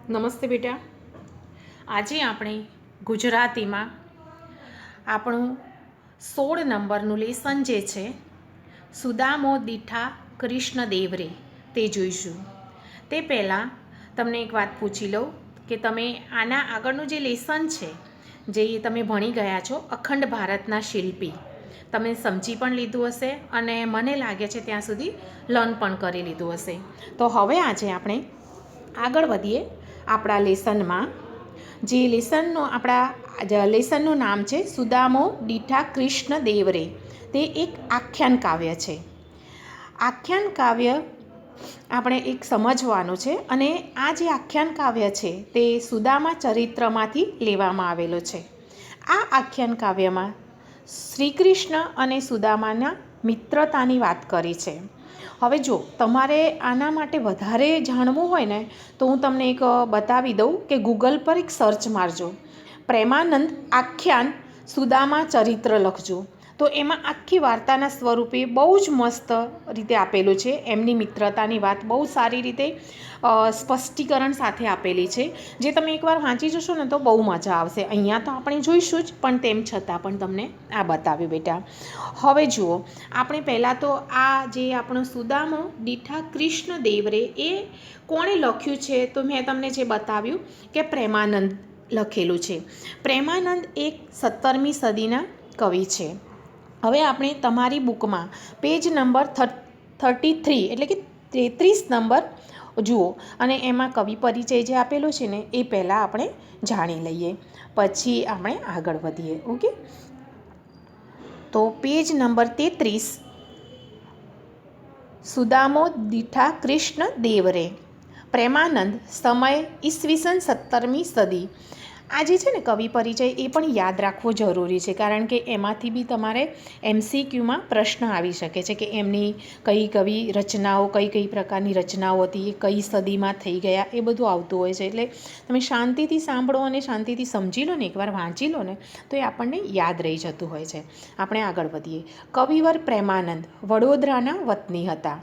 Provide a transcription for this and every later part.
નમસ્તે બેટા. આજે આપણે ગુજરાતીમાં આપણું 16 નંબરનું લેસન જે છે સુદામો દીઠા કૃષ્ણદેવ રે તે જોઈશું. તે પહેલાં તમને એક વાત પૂછી લઉં કે તમે આના આગળનું જે લેસન છે જે તમે ભણી ગયા છો અખંડ ભારતના શિલ્પી, તમે સમજી પણ લીધું હશે અને મને લાગે છે ત્યાં સુધી લર્ન પણ કરી લીધું હશે. તો હવે આજે આપણે આગળ વધીએ આપણા લેસનમાં. જે લેસનનું નામ છે સુદામો દીઠા કૃષ્ણદેવ રે. તે એક આખ્યાન કાવ્ય છે. આખ્યાન કાવ્ય આપણે એક સમજવાનું છે અને આ જે આખ્યાન કાવ્ય છે તે સુદામા ચરિત્રમાંથી લેવામાં આવેલો છે. આ આખ્યાન કાવ્યમાં શ્રી કૃષ્ણ અને સુદામાના મિત્રતાની વાત કરી છે. હવે જો તમારે આના માટે વધારે જાણવું હોય ને તો હું તમને એક બતાવી દઉં કે ગૂગલ પર એક સર્ચ મારજો, પ્રેમાનંદ આખ્યાન સુદામા ચરિત્ર લખજો, તો એમાં આખી વાર્તાના સ્વરૂપે બહુ જ મસ્ત રીતે આપેલું છે. એમની મિત્રતાની વાત બહુ સારી રીતે સ્પષ્ટીકરણ સાથે આપેલી છે. જે તમે એકવાર વાંચી જશો ને તો બહુ મજા આવશે. અહીંયા તો આપણે જોઈશું જ, પણ તેમ છતાં પણ તમને આ બતાવ્યું બેટા. હવે જુઓ, આપણે પહેલાં તો આ જે આપણો સુદામો દીઠા કૃષ્ણદેવ રે એ કોણે લખ્યું છે તો મેં તમને જે બતાવ્યું કે પ્રેમાનંદ લખેલું છે. પ્રેમાનંદ એક 17મી સદીના કવિ છે. હવે આપણે તમારી બુકમાં પેજ નંબર 33 એટલે કે 33 નંબર જુઓ અને એમાં કવિ પરિચય જે આપેલો છે ને એ પહેલાં આપણે જાણી લઈએ, પછી આપણે આગળ વધીએ. ઓકે, તો પેજ નંબર 33, સુદામો દીઠા કૃષ્ણદેવ રે, પ્રેમાનંદ, સમય ઈસવીસન 17મી સદી. આ જે છે ને કવિ પરિચય એ પણ યાદ રાખવો જરૂરી છે, કારણ કે એમાંથી બી તમારે MCQમાં પ્રશ્ન આવી શકે છે કે એમની કઈ કવિ રચનાઓ, કઈ પ્રકારની રચનાઓ હતી, એ કઈ સદીમાં થઈ ગયા, એ બધું આવતું હોય છે. એટલે તમે શાંતિથી સાંભળો અને શાંતિથી સમજી લો ને, એકવાર વાંચી લો ને તો એ આપણને યાદ રહી જતું હોય છે. આપણે આગળ વધીએ. કવિવર પ્રેમાનંદ વડોદરાના વતની હતા.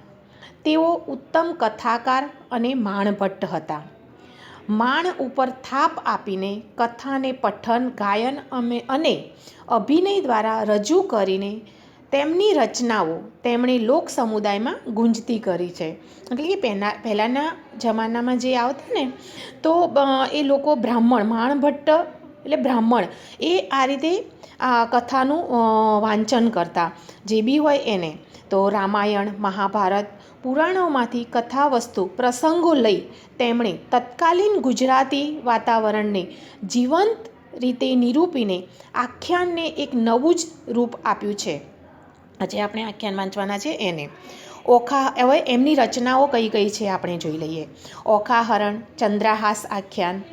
તેઓ ઉત્તમ કથાકાર અને માણભટ્ટ હતા. માણ ઉપર થાપ આપીને કથાને પઠન, ગાયન અને અભિનય દ્વારા રજૂ કરીને તેમની રચનાઓ તેમણે લોક સમુદાયમાં ગુંજતી કરી છે. એટલે કે પહેલાંના જમાનામાં જે આવતા ને તો એ લોકો બ્રાહ્મણ, માણભટ્ટ એટલે બ્રાહ્મણ, એ આ રીતે આ કથાનું વાંચન કરતા, જે બી હોય એને. તો રામાયણ, મહાભારત, પુરાણોમાંથી કથાવસ્તુ, પ્રસંગો લઈ તેમણે તત્કાલીન ગુજરાતી વાતાવરણને જીવંત રીતે નિરૂપીને આખ્યાનને એક નવું જ રૂપ આપ્યું છે. આજે આપણે આખ્યાન વાંચવાના છે એને. હવે એમની રચનાઓ કઈ કઈ છે આપણે જોઈ લઈએ. ઓખાહરણ, ચંદ્રહાસ આખ્યાન,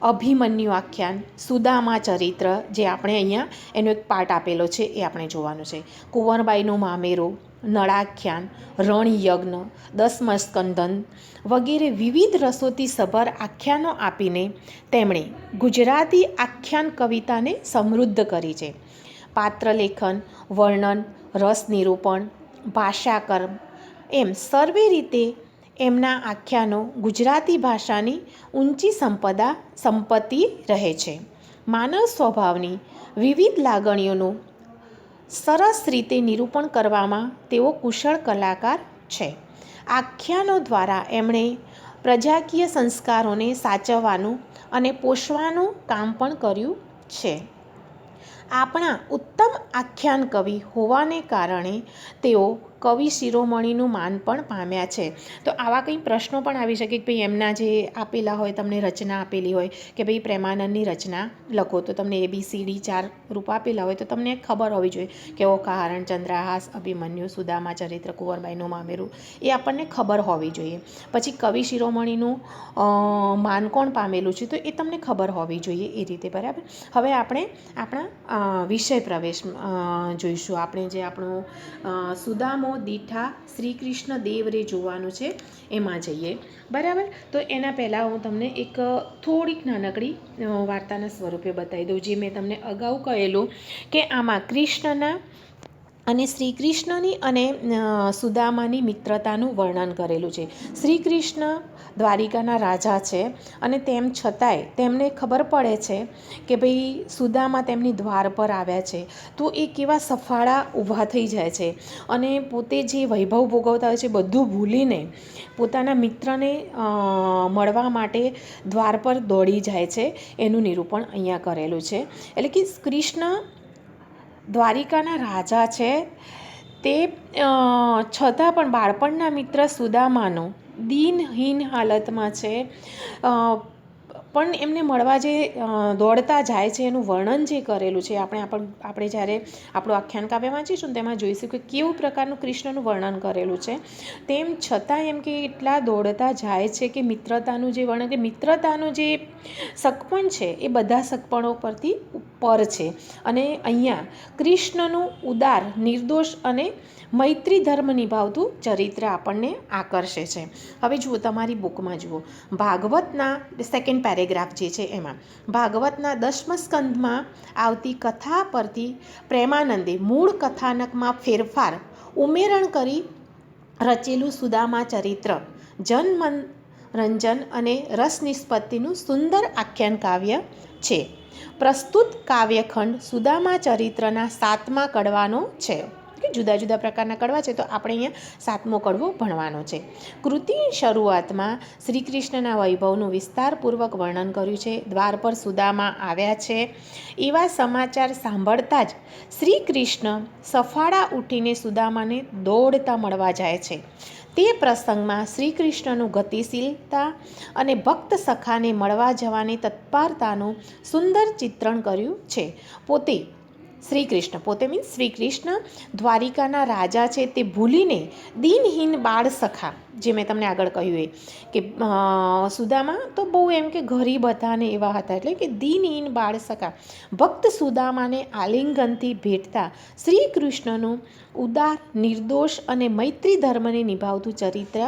અભિમન્યુ આખ્યાન, સુદામા ચરિત્ર, જે આપણે અહીંયા એનો એક પાર્ટ આપેલો છે એ આપણે જોવાનું છે. કુંવરબાઈનું મામેરું, નળાખ્યાન, રણયજ્ઞ, દસમસ્કંદન વગેરે વિવિધ રસોથી સભર આખ્યાનો આપીને તેમણે ગુજરાતી આખ્યાન કવિતાને સમૃદ્ધ કરી છે. પાત્રલેખન, વર્ણન, રસ નિરૂપણ, ભાષાકર્મ એમ સર્વે રીતે એમના આખ્યાનો ગુજરાતી ભાષાની ઊંચી સંપત્તિ રહે છે. માનવ સ્વભાવની વિવિધ લાગણીઓનું સરસ રીતે નિરૂપણ કરવામાં તેઓ કુશળ કલાકાર છે. આખ્યાનો દ્વારા એમણે પ્રજાકીય સંસ્કારોને સાચવવાનું અને પોષવાનું કામ પણ કર્યું છે. આપણા ઉત્તમ આખ્યાન કવિ હોવાને કારણે તેઓ કવિ શિરોમણીનું માન પણ પામ્યા છે. તો આવા કંઈ પ્રશ્નો પણ આવી શકે કે ભાઈ એમના જે આપેલા હોય, તમને રચના આપેલી હોય કે ભાઈ પ્રેમાનંદની રચના લખો, તો તમને ABCD 4 રૂપ આપેલા હોય તો તમને ખબર હોવી જોઈએ કે ઓખાહરણ, ચંદ્રહાસ, અભિમન્યુ, સુદામા ચરિત્ર, કુંવરબાઈનું મામેરું, એ આપણને ખબર હોવી જોઈએ. પછી કવિ શિરોમણીનું માન કોણ પામેલું છે તો એ તમને ખબર હોવી જોઈએ એ રીતે, બરાબર. હવે આપણે આપણા વિષય પ્રવેશ જોઈશું. આપણે જે આપણું સુદામો દીઠા શ્રી કૃષ્ણદેવ રે જોવાનું છે એમાં જઈએ, બરાબર. તો એના પહેલાં હું તમને એક થોડીક નાનકડી વાર્તાના સ્વરૂપે બતાવી દઉં. જે મેં તમને અગાઉ કહેલું કે આમાં કૃષ્ણના અને શ્રી કૃષ્ણની અને સુદામાની મિત્રતાનું વર્ણન કરેલું છે. શ્રી કૃષ્ણ દ્વારિકાના રાજા છે અને તેમ છતાંય તેમને ખબર પડે છે કે ભાઈ સુદામા તેમની દ્વાર પર આવ્યા છે, તો એ કેવા સફાળા ઊભા થઈ જાય છે અને પોતે જે વૈભવ ભોગવતા હોય છે બધું ભૂલીને પોતાના મિત્રને મળવા માટે દ્વાર પર દોડી જાય છે. એનું નિરૂપણ અહીંયા કરેલું છે. એટલે કે કૃષ્ણ દ્વારિકાના રાજા છે, તે છતાં પણ બાળપણના મિત્ર સુદામાનો દીનહીન હાલતમાં છે, પણ એમને મળવા જે દોડતા જાય છે એનું વર્ણન જે કરેલું છે, આપણે જ્યારે આપણું આખ્યાન કાવ્ય વાંચીશું ને તેમાં જોઈશું કે કેવું પ્રકારનું કૃષ્ણનું વર્ણન કરેલું છે. તેમ છતાં એમ કે એટલા દોડતા જાય છે કે મિત્રતાનું જે વર્ણન, કે મિત્રતાનું જે સગપણ છે એ બધા સગપણો પરથી ઉપર છે. અને અહીંયા કૃષ્ણનું ઉદાર, નિર્દોષ અને મૈત્રી ધર્મ નિભાવતું ચરિત્ર આપણને આકર્ષે છે. હવે જુઓ, તમારી બુકમાં જુઓ, ભાગવતના સેકન્ડ પેરેગ્રાફ જે છે એમાં ભાગવતના 10મા સ્કંધમાં આવતી કથા પરથી પ્રેમાનંદે મૂળ કથાનકમાં ફેરફાર ઉમેરણ કરી રચેલું સુદામા ચરિત્ર જનમનોરંજન અને રસ નિષ્પત્તિનું સુંદર આખ્યાન કાવ્ય છે. પ્રસ્તુત કાવ્યખંડ સુદામા ચરિત્રના 7મા કડવાનો છે. જુદા જુદા પ્રકારના કડવા છે, તો આપણે અહીંયા 7મો કડવો ભણવાનો છે. કૃતિની શરૂઆતમાં શ્રી કૃષ્ણના વૈભવનું વિસ્તારપૂર્વક વર્ણન કર્યું છે. દ્વાર પર સુદામા આવ્યા છે એવા સમાચાર સાંભળતા જ શ્રી કૃષ્ણ સફાળા ઉઠીને સુદામાને દોડતા મળવા જાય છે. તે પ્રસંગમાં શ્રી કૃષ્ણનું ગતિશીલતા અને ભક્ત સખાને મળવા જવાની તત્પરતાનું સુંદર ચિત્રણ કર્યું છે. શ્રી કૃષ્ણ દ્વારિકાના રાજા છે, તે ભૂલીને દીનહીન બાળ સખા, જે મેં તમને આગળ કહ્યું એ કે સુદામા તો બહુ એમ કે ગરીબ હતા ને એવા હતા, એટલે કે દીનહીન બાળ સખા ભક્ત સુદામાને આલિંગનથી ભેટતા શ્રી કૃષ્ણનું ઉદાર, નિર્દોષ અને મૈત્રી ધર્મને નિભાવતું ચરિત્ર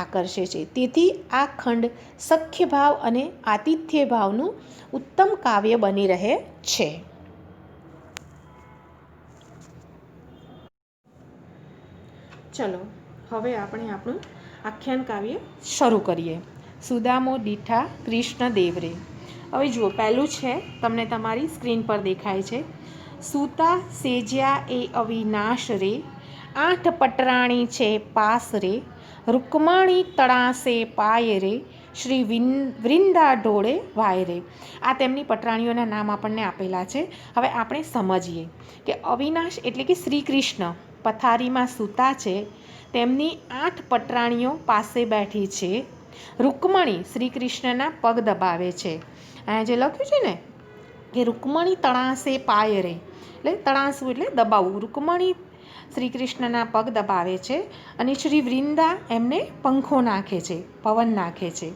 આકર્ષે છે. તેથી આ ખંડ સખ્ય ભાવ અને આતિથ્ય ભાવનું ઉત્તમ કાવ્ય બની રહે છે. ચલો, હવે આપણે આપણું આખ્યાન કાવ્ય શરૂ કરીએ. સુદામો દીઠા કૃષ્ણદેવ રે. હવે જુઓ, પહેલું છે, તમને તમારી સ્ક્રીન પર દેખાય છે. સૂતા સેજ્યા એ અવિનાશ રે, 8 પટરાણી છે પાસ રે, રૂકમણી તળાસે પાય રે, શ્રી વૃંદા ઢોળે વાય રે. આ તેમની પટરાણીઓના નામ આપણને આપેલા છે. હવે આપણે સમજીએ કે અવિનાશ એટલે કે શ્રી કૃષ્ણ પથારીમાં સૂતા છે, તેમની 8 પટરાણીઓ પાસે બેઠી છે. રૂકમણી શ્રી કૃષ્ણના પગ દબાવે છે. અહીંયા જે લખ્યું છે ને કે રૂકમણી તળાસે પાય રે, એટલે તળાસવું એટલે દબાવવું. રૂકમણી શ્રી કૃષ્ણના પગ દબાવે છે અને શ્રી વૃંદા એમને પંખો નાખે છે, પવન નાખે છે.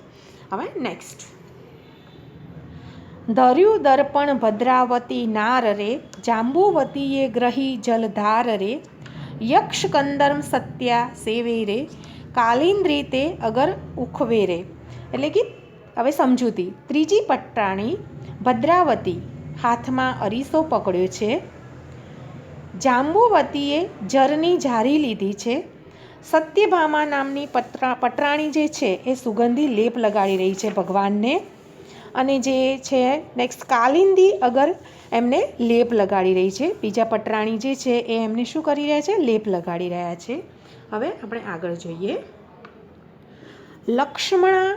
હવે નેક્સ્ટ. ધર્યું દર્પણ ભદ્રાવતી નાર રે, જાંબુવતીએ ગ્રહી જલધાર રે, યક્ષ કંદર્મ સત્યા સેવે રે, કાલિંદ્રી તે અગર ઉખવે રે. એટલે કે હવે સમજૂતી. ત્રીજી પટરાણી ભદ્રાવતી હાથમાં અરીસો પકડ્યો છે. જાંબુવતીએ જરની ઝારી લીધી છે. સત્યભામા નામની પટરાણી જે છે એ સુગંધી લેપ લગાડી રહી છે ભગવાનને. અને જે છે નેક્સ્ટ કાલિંદી અગર એમને લેપ લગાડી રહી છે. બીજા પટરાણી જે છે એ એમને શું કરી રહ્યા છે? લેપ લગાડી રહ્યા છે. હવે આપણે આગળ જોઈએ. લક્ષ્મણા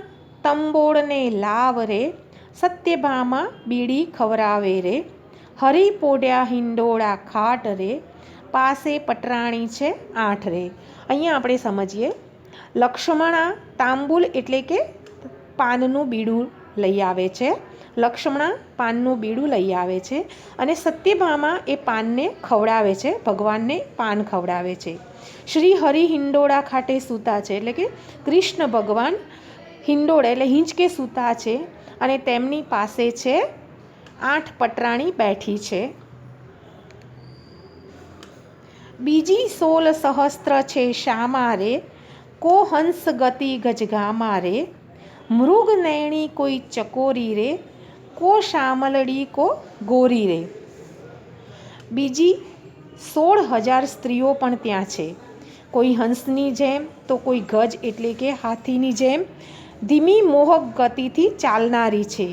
તંબોળને લાવ રે, સત્યભામા બીડી ખવરાવે રે, હરી પોઢ્યા હિંડોળા ખાટ રે, પાસે પટરાણી છે 8 રે. અહીંયા આપણે સમજીએ. લક્ષ્મણા તાંબુલ એટલે કે પાનનું બીડું લઈ આવે છે. લક્ષ્મણા પાનનું બીડું લઈ આવે છે અને સત્યભામા એ પાનને ખવડાવે છે, ભગવાનને પાન ખવડાવે છે. શ્રી હરિ હિંડોળા ખાટે સૂતા છે, એટલે કે કૃષ્ણ ભગવાન હિંડોળા એટલે હિંચકે સૂતા છે અને તેમની પાસે છે 8 પટરાણી બેઠી છે. બીજી 16 સહસ્ત્ર છે શ્યામા રે, કો હંસ ગતિ ગજગામા રે, મૃગ નૈણી કોઈ ચકોરી રે, કો શામલડી કો ગોરી રે. બીજી 16,000 સ્ત્રીઓ પણ ત્યાં છે. કોઈ હંસની જેમ તો કોઈ ગજ એટલે કે હાથીની જેમ ધીમી મોહક ગતિથી ચાલનારી છે.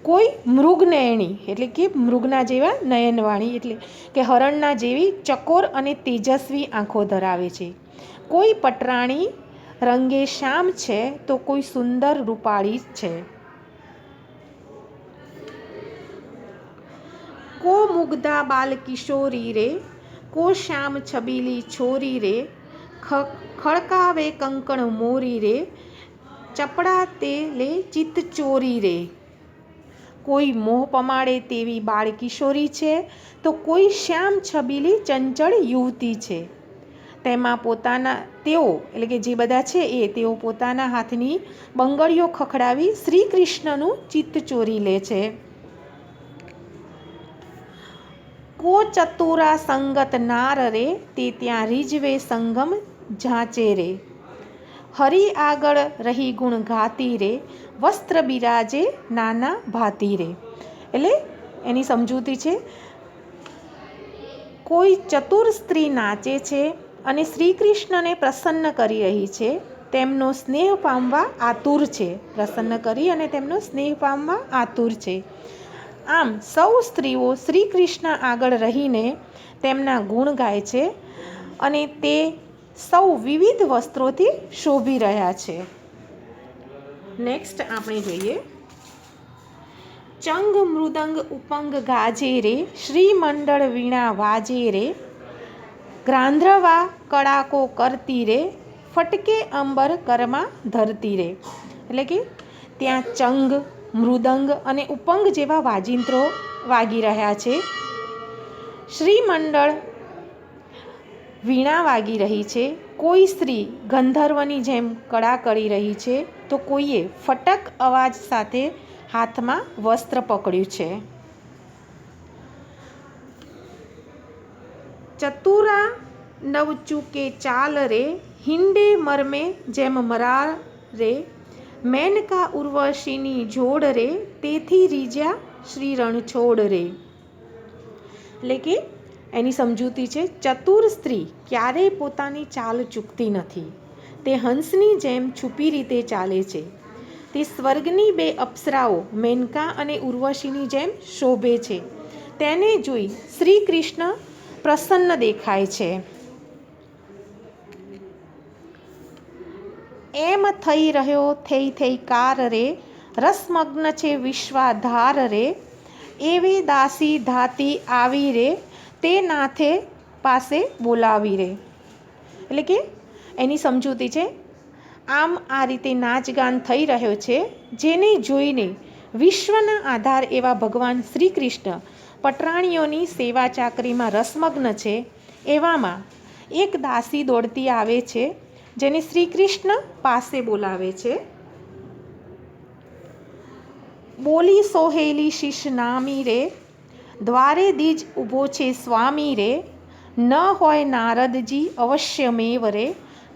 કોઈ મૃગનયણી એટલે કે મૃગના જેવા નયનવાણી એટલે કે હરણના જેવી ચકોર અને તેજસ્વી આંખો ધરાવે છે. કોઈ પટરાણી રંગે શ્યામ છે તો કોઈ સુંદર રૂપાળી છે. કો મુગ્ધા બાલ કિશોરી રે, કો શ્યામ છબીલી છોરી રે, ખડકાવે કંકણ મોરી રે, ચપડા તે લે ચિત્ત ચોરી રે. કોઈ મોહ પમાડે તેવી બાળ કિશોરી છે તો કોઈ શ્યામ છબીલી ચંચળ યુવતી છે. તેઓ એટલે કે જે બધા છે તેઓ પોતાના હાથની બંગડીઓ ખખડાવી શ્રી કૃષ્ણનું ચિત્ત ચોરી લે છે. કો ચતુરા સંગત નાર રે, તે ત્યાં રીઝવે સંગમ ઝાંચે રે, હરિ આગળ રહી ગુણ ગાતી રે, વસ્ત્ર બિરાજે નાના ભાતી રે. એટલે એની સમજૂતી છે, કોઈ ચતુર સ્ત્રી નાચે છે અને શ્રી કૃષ્ણને પ્રસન્ન કરી રહી છે, તેમનો સ્નેહ પામવા આતુર છે. પ્રસન્ન કરી અને તેમનો સ્નેહ પામવા આતુર છે. આમ સૌ સ્ત્રીઓ શ્રી કૃષ્ણ આગળ રહીને તેમના ગુણ ગાય છે અને તે સૌ વિવિધ વસ્ત્રોથી શોભી રહ્યા છે. નેક્સ્ટ આપણે જોઈએ, ચંગ મૃદંગ ઉપંગ ગાજે રે, શ્રી મંડળ વીણા વાજે રે, ગ્રાંધ્રવા કડાકો કરતી રે, ફટકે અંબર કરમાં ધરતી રે. એટલે કે ત્યાં ચંગ, મૃદંગ અને ઉપંગ જેવા વાજિંત્રો વાગી રહ્યા છે. શ્રીમંડળ વીણા વાગી રહી છે. કોઈ સ્ત્રી ગંધર્વની જેમ કળા કરી રહી છે તો કોઈએ ફટક અવાજ સાથે હાથમાં વસ્ત્ર પકડ્યું છે. ચતુરા નવચૂકે ચાલ રે, હિંડે મરમે જેમ મરાર રે, મેનકા ઉર્વશીની જોડ રે, તેથી રીઝ્યા શ્રી રણછોડ રે. એટલે કે એની સમજૂતી છે, ચતુર સ્ત્રી ક્યારેય પોતાની ચાલ ચૂકતી નથી. તે હંસની જેમ છુપી રીતે ચાલે છે. તે સ્વર્ગની બે અપ્સરાઓ મેનકા અને ઉર્વશીની જેમ શોભે છે. તેને જોઈ શ્રી કૃષ્ણ પ્રસન્ન દેખાય છે. એમ થઈ રહ્યો થઈ કાર રે, રસમગ્ન છે વિશ્વાધાર રે, એવે દાસી ધાતી આવી રે, તે નાથે પાસે બોલાવી રે. એટલે કે એની સમજૂતી છે, આમ આ રીતે નાચગાન થઈ રહ્યો છે, જેને જોઈને વિશ્વના આધાર એવા ભગવાન શ્રી કૃષ્ણ પટરાણીઓની સેવા ચાકરીમાં રસમગ્ન છે. એવામાં એક દાસી દોડતી આવે છે, જેને શ્રી કૃષ્ણ પાસે બોલાવે છે. બોલી સોહેલી શિશ નામી રે, દ્વારે દીજ ઊભો છે સ્વામી રે, ન હોય નારદજી અવશ્યમેવ રે,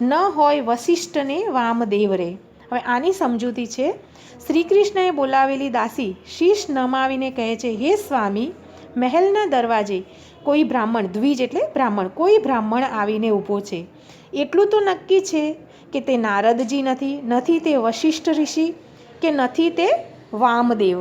ન હોય વસિષ્ઠને વામદેવ રે. હવે આની સમજૂતી છે, શ્રી કૃષ્ણએ બોલાવેલી દાસી શીશ નમાવીને કહે છે, હે સ્વામી, મહેલના દરવાજે કોઈ બ્રાહ્મણ, દ્વિજ એટલે બ્રાહ્મણ, કોઈ બ્રાહ્મણ આવીને ઊભો છે. એટલું તો નક્કી છે કે તે નારદજી નથી તે વશિષ્ઠ ઋષિ કે નથી તે વામદેવ.